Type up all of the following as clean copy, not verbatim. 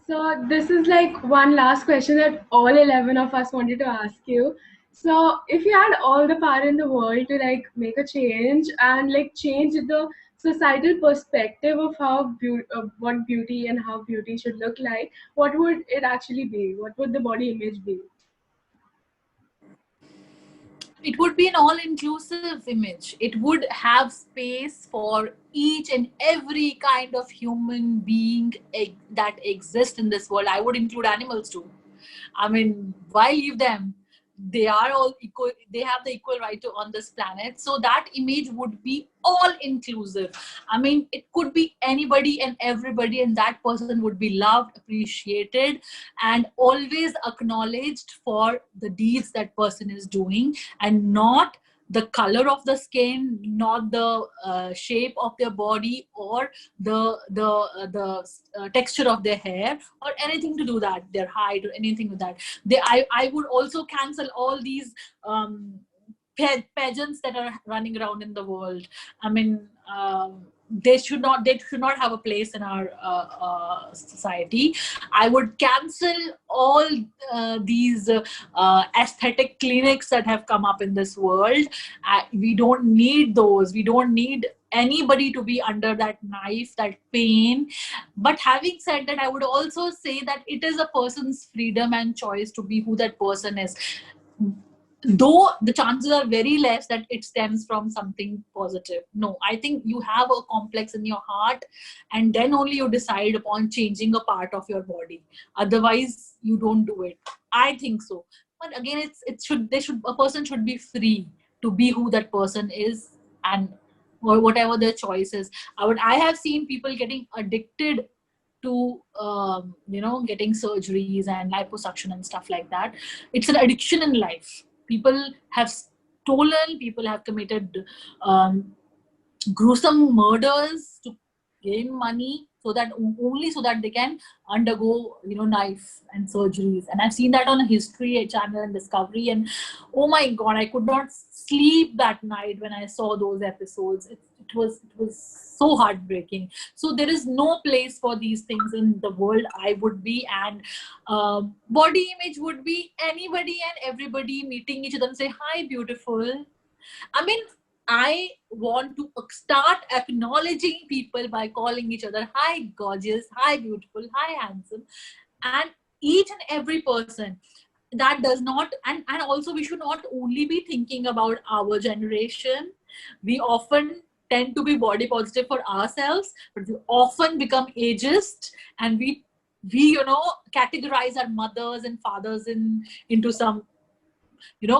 So this is like one last question that all 11 of us wanted to ask you. So if you had all the power in the world to like make a change and like change the societal perspective of what beauty and how beauty should look like, what would it actually be? What would the body image be? It would be an all-inclusive image. It would have space for each and every kind of human being that exists in this world. I would include animals too. I mean, why leave them? They are all equal. They have the equal right to on this planet. So that image would be all inclusive. I mean, it could be anybody and everybody, and that person would be loved, appreciated, and always acknowledged for the deeds that person is doing, and not the color of the skin, not the shape of their body, or the texture of their hair, or anything to do that, their height or anything with that. I would also cancel all these um, pageants that are running around in the world. I mean, they should not have a place in our society. I would cancel all these aesthetic clinics that have come up in this world. We don't need those. We don't need anybody to be under that knife, that pain. But having said that, I would also say that it is a person's freedom and choice to be who that person is, though the chances are very less that it stems from something positive. No, I think you have a complex in your heart, and then only you decide upon changing a part of your body. Otherwise you don't do it, I think so. But again, it should they should a person should be free to be who that person is, and or whatever their choice is. I have seen people getting addicted to getting surgeries and liposuction and stuff like that. It's an addiction in life. People have stolen, people have committed um, gruesome murders to gain money, so that only so that they can undergo knife and surgeries. And I've seen that on a History Channel and Discovery, and oh my god, I could not sleep that night when I saw those episodes. It was so heartbreaking. So there is no place for these things in the world, I would be. And body image would be anybody and everybody meeting each other and say, hi beautiful. I mean, I want to start acknowledging people by calling each other hi gorgeous, hi beautiful, hi handsome. And each and every person that does not, and also we should not only be thinking about our generation. We often tend to be body positive for ourselves, but we often become ageist, and we categorize our mothers and fathers into some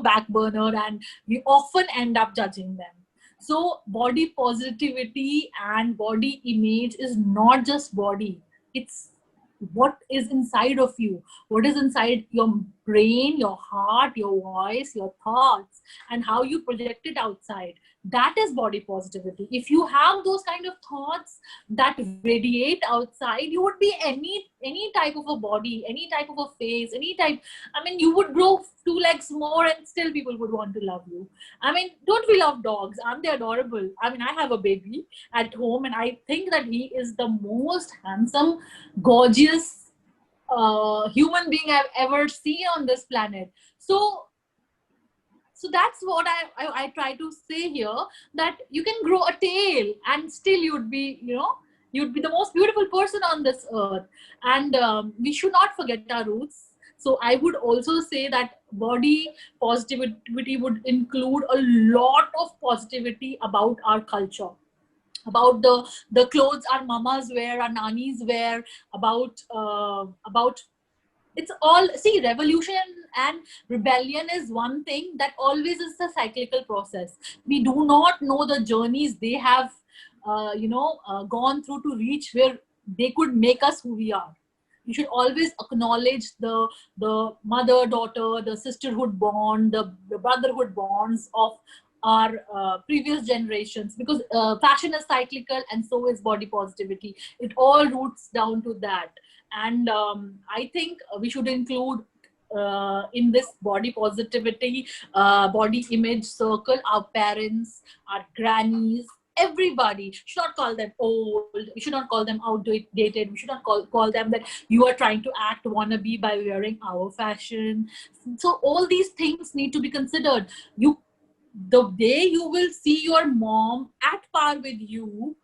back burner, and we often end up judging them. So body positivity and body image is not just body. It's what is inside of you, what is inside your brain, your heart, your voice, your thoughts, and how you project it outside. That is body positivity. If you have those kind of thoughts that radiate outside, you would be any type of a body, any type of a face, any type. I mean, you would grow 2 legs more and still people would want to love you. I mean, don't we love dogs? Aren't they adorable? I mean, I have a baby at home, and I think that he is the most handsome, gorgeous human being I've ever seen on this planet. So that's what I try to say here, that you can grow a tail and still you'd be the most beautiful person on this earth. And we should not forget our roots. So I would also say that body positivity would include a lot of positivity about our culture, about the clothes our mamas wear, our nannies wear, about it's all, see, revolution and rebellion is one thing that always is a cyclical process. We do not know the journeys they have gone through to reach where they could make us who we are. You should always acknowledge the mother daughter, the sisterhood bond, the brotherhood bonds of our previous generations, because fashion is cyclical, and so is body positivity. It all roots down to that. And I think we should include in this body positivity, body image circle, our parents, our grannies, Everybody. We should not call them old. We should not call them outdated. We should not call them that you are trying to act wannabe by wearing our fashion. So all these things need to be considered. The day you will see your mom at par with you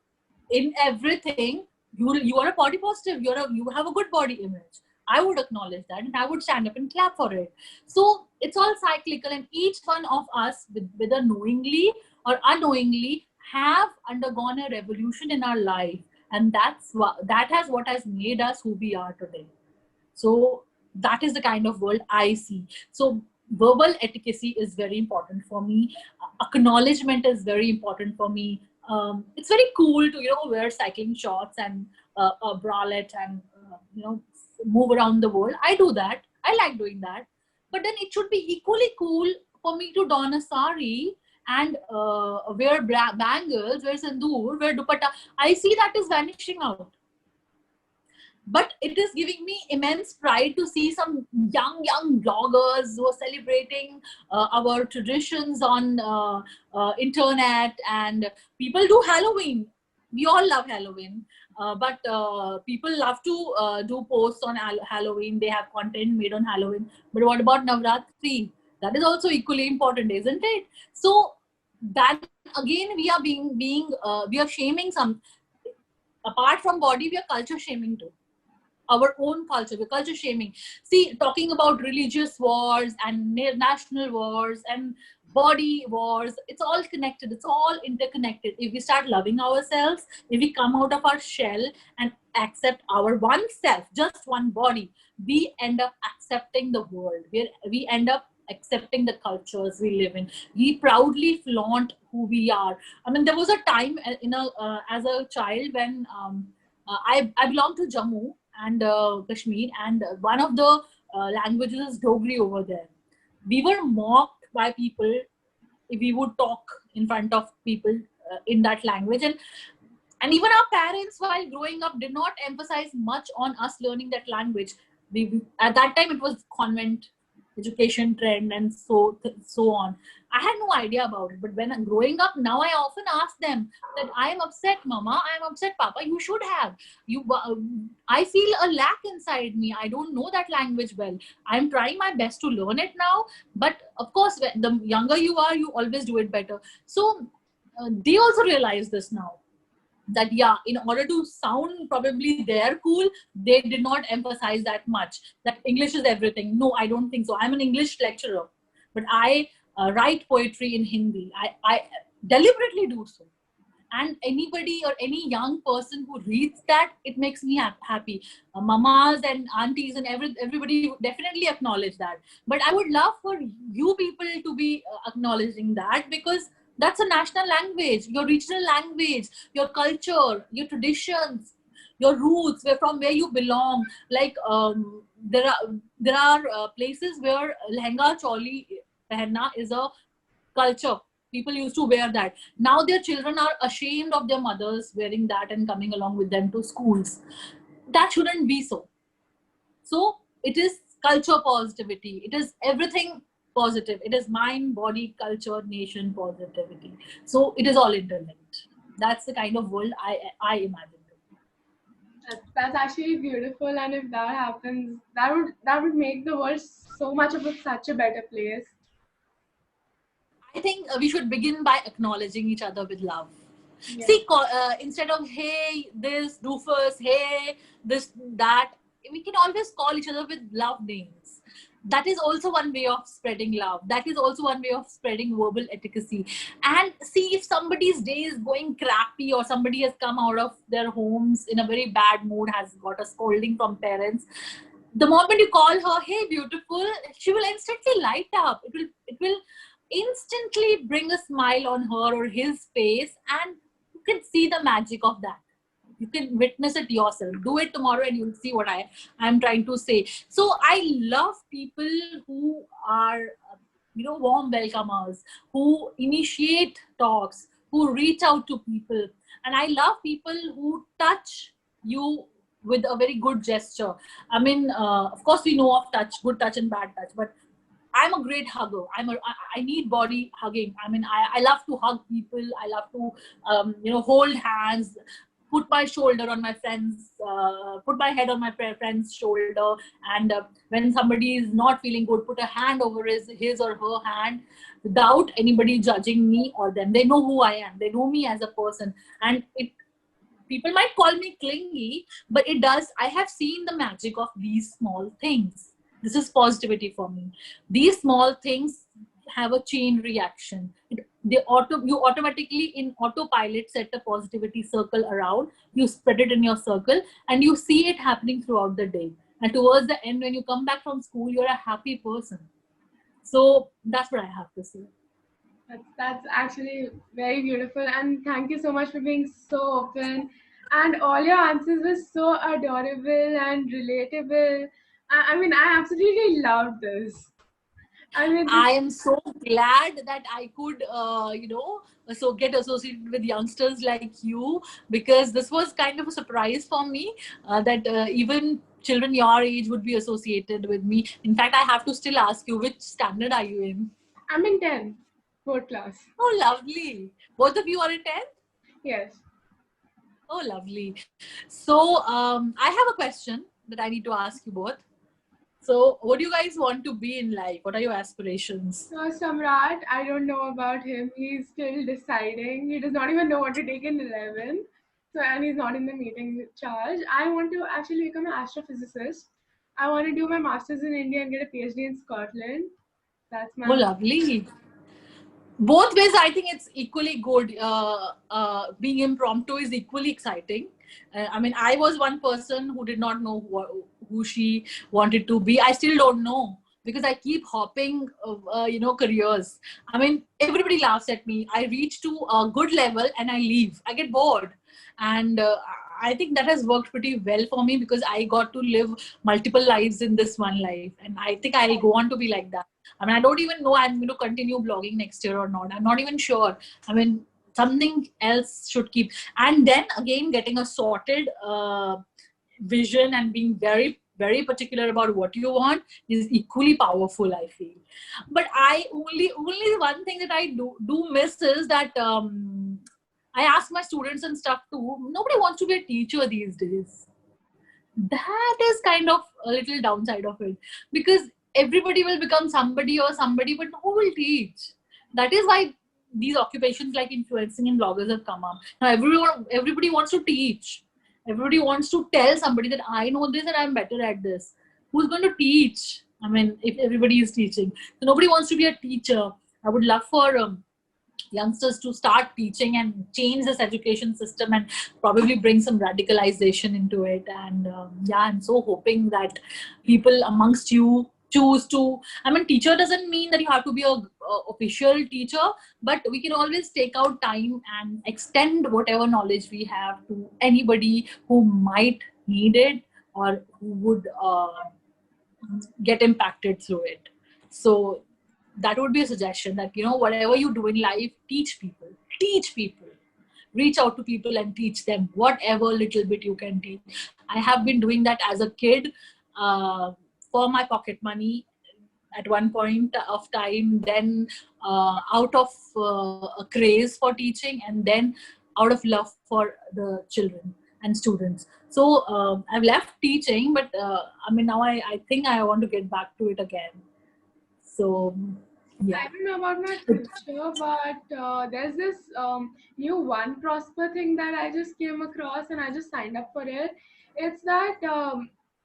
in everything, you are a body positive. You have a good body image. I would acknowledge that, and I would stand up and clap for it. So it's all cyclical, and each one of us, whether knowingly or unknowingly, have undergone a revolution in our life, and that has made us who we are today. So that is the kind of world I see. So verbal etiquette is very important for me. Acknowledgement is very important for me. It's very cool to wear cycling shorts and a bralette and move around the world. I do that. I like doing that. But then it should be equally cool for me to don a sari and wear bangles, wear sandoor, wear dupatta. I see that is vanishing out. But it is giving me immense pride to see some young bloggers who are celebrating our traditions on internet, and people do Halloween. We all love Halloween, but people love to do posts on Halloween. They have content made on Halloween. But what about Navratri? That is also equally important, isn't it? So then again, we are we are shaming some. Apart from body, we are culture shaming too. Our own culture, we're culture shaming. See, talking about religious wars and national wars and body wars, it's all connected, it's all interconnected. If we start loving ourselves, if we come out of our shell and accept our one self, just one body, we end up accepting the world. We end up accepting the cultures we live in. We proudly flaunt who we are. I mean, there was a time as a child when I belong to Jammu and Kashmir, and one of the languages is Dogri over there. We were mocked by people if we would talk in front of people in that language, and even our parents, while growing up, did not emphasize much on us learning that language. At that time, it was convent education trend and so on. I had no idea about it, but when I'm growing up now, I often ask them that I am upset, Mama, I am upset, Papa. You should have. I feel a lack inside me. I don't know that language well. I'm trying my best to learn it now, but of course, the younger you are, you always do it better. So they also realize this now, that in order to sound probably they're cool, they did not emphasize that much that English is everything. No, I don't think so. I'm an English lecturer, but I write poetry in Hindi. I deliberately do so, and anybody or any young person who reads that, it makes me happy. Mamas and aunties and everybody definitely acknowledge that. But I would love for you people to be acknowledging that, because that's a national language, your regional language, your culture, your traditions, your roots, where you belong. Like there are places where lehenga choli pehenna is a culture. People used to wear that. Now their children are ashamed of their mothers wearing that and coming along with them to schools. That shouldn't be so. So it is culture positivity. It is everything positive. It is mind, body, culture, nation positivity. So it is all interlinked. That's the kind of world I imagine. That's actually beautiful, and if that happens, that would make the world so much of such a better place. I think we should begin by acknowledging each other with love. Yeah. See, instead of hey this doofus, hey this that, we can always call each other with love names. That is also one way of spreading love. That is also one way of spreading verbal etiquette. And see, if somebody's day is going crappy, or somebody has come out of their homes in a very bad mood, has got a scolding from parents, the moment you call her, hey beautiful, she will instantly light up. It will instantly bring a smile on her or his face, and you can see the magic of that. You can witness it yourself. Do it tomorrow and you'll see what I'm trying to say. So I love people who are warm welcomers, who initiate talks, who reach out to people. And I love people who touch you with a very good gesture. I mean, of course we know of touch, good touch and bad touch, but I'm a great hugger. I need body hugging. I mean, I love to hug people. I love to, hold hands, put my shoulder on my friend's, put my head on my friend's shoulder. And when somebody is not feeling good, put a hand over his or her hand without anybody judging me or them. They know who I am. They know me as a person. And people might call me clingy, but I have seen the magic of these small things. This is positivity for me. These small things have a chain reaction. You automatically in autopilot set a positivity circle around, you spread it in your circle, and you see it happening throughout the day. And towards the end, when you come back from school, you're a happy person. So that's what I have to say. That's actually very beautiful, and thank you so much for being so open. And all your answers were so adorable and relatable. I mean, I absolutely loved this. I mean, I am so glad that I could, so get associated with youngsters like you, because this was kind of a surprise for me, that even children your age would be associated with me. In fact, I have to still ask you, which standard are you in? I'm in 10th, fourth class. Oh, lovely. Both of you are in 10th? Yes. Oh, lovely. So I have a question that I need to ask you both. So what do you guys want to be in life? What are your aspirations? So Samrat, I don't know about him. He's still deciding. He does not even know what to take in 11. So, and he's not in the meeting charge. I want to actually become an astrophysicist. I want to do my master's in India and get a PhD in Scotland. That's Oh, my. lovely. Both ways, I think it's equally good. Being impromptu is equally exciting. I mean, I was one person who did not know who she wanted to be. I still don't know, because I keep hopping, careers. I mean, everybody laughs at me. I reach to a good level and I leave. I get bored. And I think that has worked pretty well for me, because I got to live multiple lives in this one life. And I think I'll go on to be like that. I mean, I don't even know I'm going to continue blogging next year or not. I'm not even sure. I mean, something else should keep. And then again, getting a sorted vision and being very, very particular about what you want is equally powerful, I feel. But I only one thing that I do miss is that I ask my students and stuff too. Nobody wants to be a teacher these days. That is kind of a little downside of it, because everybody will become somebody or somebody, but who will teach? That is why these occupations like influencing and bloggers have come up. Now everybody wants to teach. Everybody wants to tell somebody that I know this and I'm better at this. Who's going to teach? I mean, if everybody is teaching, so nobody wants to be a teacher. I would love for youngsters to start teaching and change this education system and probably bring some radicalization into it. And I'm so hoping that people amongst you choose to, I mean, teacher doesn't mean that you have to be a official teacher, but we can always take out time and extend whatever knowledge we have to anybody who might need it or who would get impacted through it. So that would be a suggestion, that whatever you do in life, teach people, reach out to people and teach them whatever little bit you can teach. I have been doing that as a kid, for my pocket money at one point of time, then out of a craze for teaching, and then out of love for the children and students. So I've left teaching, but I mean, now I think I want to get back to it again. So yeah. I don't know about my future, but there's this new One Prosper thing that I just came across, and I just signed up for it. It's that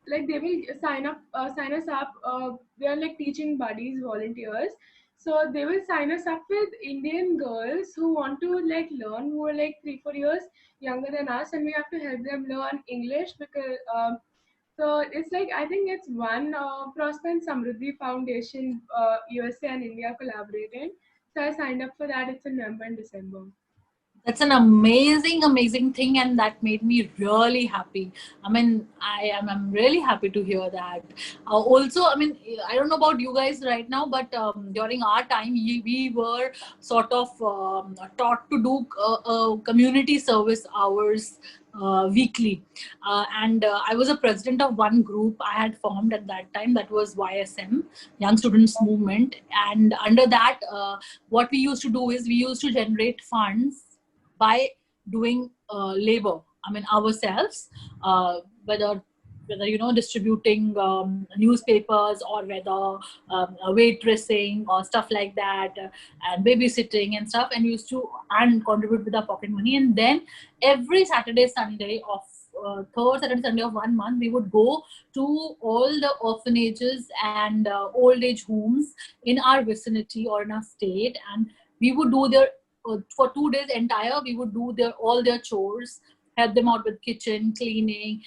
like they will sign us up. They're like teaching buddies, volunteers. So they will sign us up with Indian girls who want to like learn, who are like 3 4 years younger than us, and we have to help them learn English because. So it's like I think it's one Prosper and Samruddhi Foundation, USA and India collaborated. So I signed up for that. It's in November and December. That's an amazing thing, and that made me really happy. I mean, I'm really happy to hear that. Also, I mean, I don't know about you guys right now, but during our time, we were sort of taught to do community service hours weekly. And I was a president of one group I had formed at that time, that was YSM, Young Students Movement. And under that, what we used to do is we used to generate funds by doing labor. I mean, ourselves, whether distributing newspapers, or whether waitressing or stuff like that, and babysitting and stuff, and we used to and contribute with our pocket money. And then every Saturday, Sunday of third Saturday, Sunday of one month, we would go to all the orphanages and old age homes in our vicinity or in our state, and we would do their for 2 days entire. We would do their all their chores, help them out with kitchen cleaning,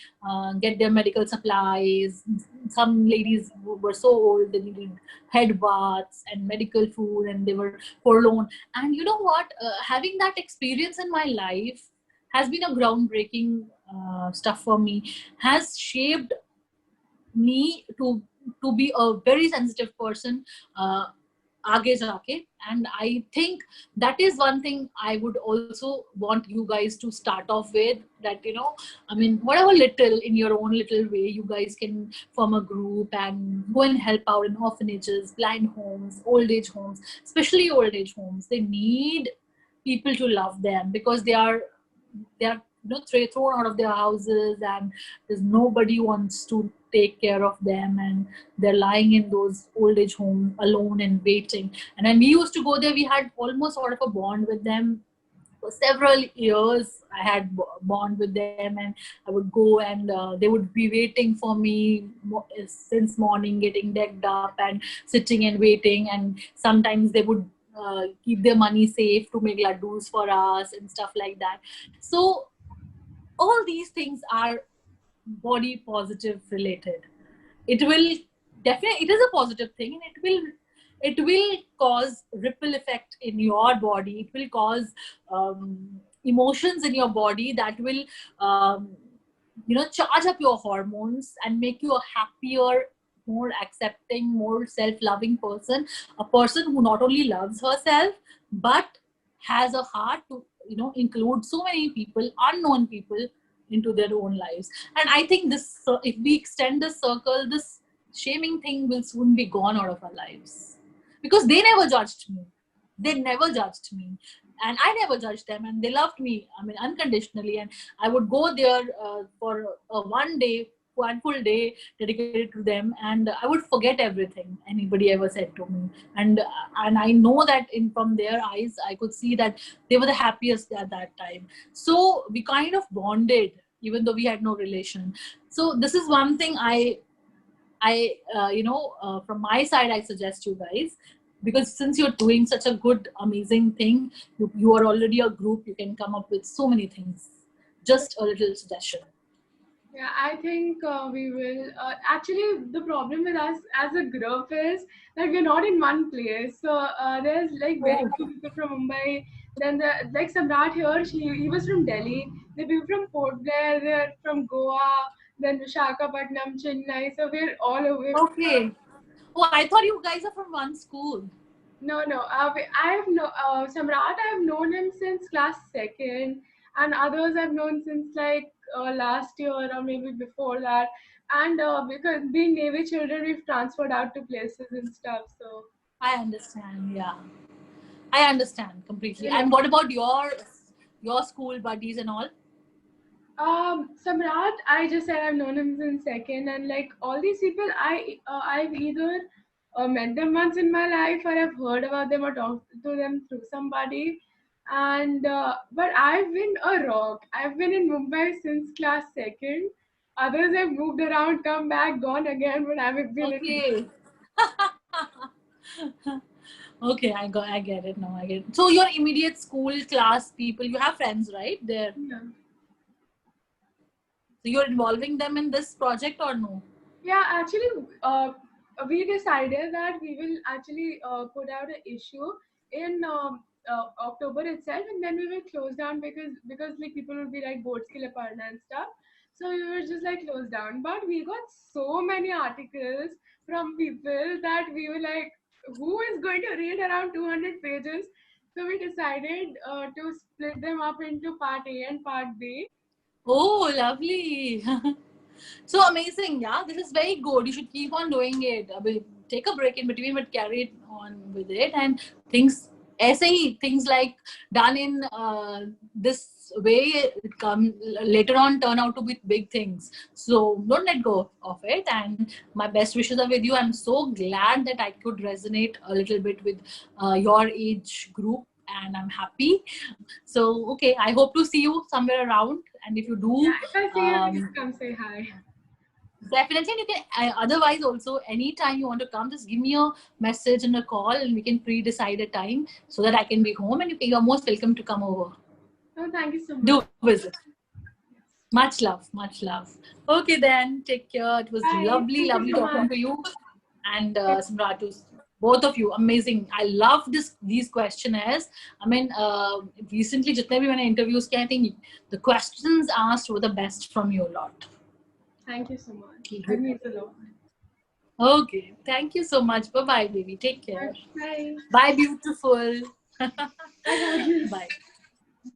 get their medical supplies. Some ladies were so old they needed head baths and medical food, and they were forlorn. And you know what? Having that experience in my life has been a groundbreaking stuff for me. Has shaped me to be a very sensitive person. आगे जाके. And I think that is one thing I would also want you guys to start off with, that I mean, whatever little in your own little way, you guys can form a group and go and help out in orphanages, blind homes, old age homes. Especially old age homes, they need people to love them, because they are thrown out of their houses, and there's nobody wants to take care of them, and they're lying in those old age homes alone and waiting. And when we used to go there, we had almost sort of a bond with them. For several years I had bond with them, and I would go, and they would be waiting for me since morning, getting decked up and sitting and waiting. And sometimes they would keep their money safe to make laddus for us and stuff like that. So all these things are body positive related. It will definitely, it is a positive thing, and it will cause ripple effect in your body. It will cause emotions in your body that will charge up your hormones and make you a happier, more accepting, more self-loving person. A person who not only loves herself but has a heart to include so many people, unknown people, into their own lives. And I think this, if we extend this circle, this shaming thing will soon be gone out of our lives, because they never judged me. They never judged me, and I never judged them, and they loved me, I mean, unconditionally. And I would go there for one full day dedicated to them, and I would forget everything anybody ever said to me. And I know that in from their eyes I could see that they were the happiest at that time. So we kind of bonded, even though we had no relation. So this is one thing from my side, I suggest you guys, because since you're doing such a good, amazing thing, you are already a group, you can come up with so many things. Just a little suggestion. Yeah, I think we will. Actually, the problem with us as a group is that we're not in one place. So there's like very Oh, few people from Mumbai. Then like Samrat here, he was from Delhi. The people from Port Blair, they're from Goa. Then Visakhapatnam, Chennai. So we're all over. okay. Oh, I thought you guys are from one school. No, no. I've no Samrat. I've known him since class second, and others I've known since like last year or maybe before that. And because being Navy children, we've transferred out to places and stuff. So I understand. Yeah, I understand completely. we're like, And what about your school buddies and all? Samrat, I just said I've known him since second, and like all these people, I've either met them once in my life, or I've heard about them or talked to them through somebody. And but I've been a rock. I've been in Mumbai since class second. Others have moved around, come back, gone again, but I've been in. Okay. Okay, I get it now. I get it. So your immediate school class people, you have friends, right? There. Yeah. So you're involving them in this project or no? Yeah, actually, we decided that we will actually put out an issue in October itself, and then we will close down because like people will be like board skill aparna and stuff. So we will just like close down. But we got so many articles from people that we were like, who is going to read around 200 pages? So we decided to split them up into part A and part B. Oh, lovely. So amazing. Yeah, this is very good. You should keep on doing it. I mean, take a break in between, but carry it on with it. And things, ऐसे ही, things like done in this way come later on turn out to be big things. So don't let go of it. And my best wishes are with you. I'm so glad that I could resonate a little bit with your age group, and I'm happy. So, okay, I hope to see you somewhere around. And if you do, Yeah, if I see you, please come say hi. definitely, and you can, otherwise, also, anytime you want to come, just give me a message and a call, and we can pre decide a time so that I can be home. And you're most welcome to come over. Oh, thank you so Do much. visit. Much love, much love. Okay, then, take care. It was Bye. lovely, Thank you lovely so talking much. to you. And Samratu, both of you, amazing. I love these questionnaires. I mean, recently, jitne bhi maine interviews kiye, I think the questions asked were the best from you a lot. Thank you so much. That means a lot. Okay, thank you so much. Bye bye, baby. Take care. Bye. Bye, beautiful. Bye, gorgeous. Bye.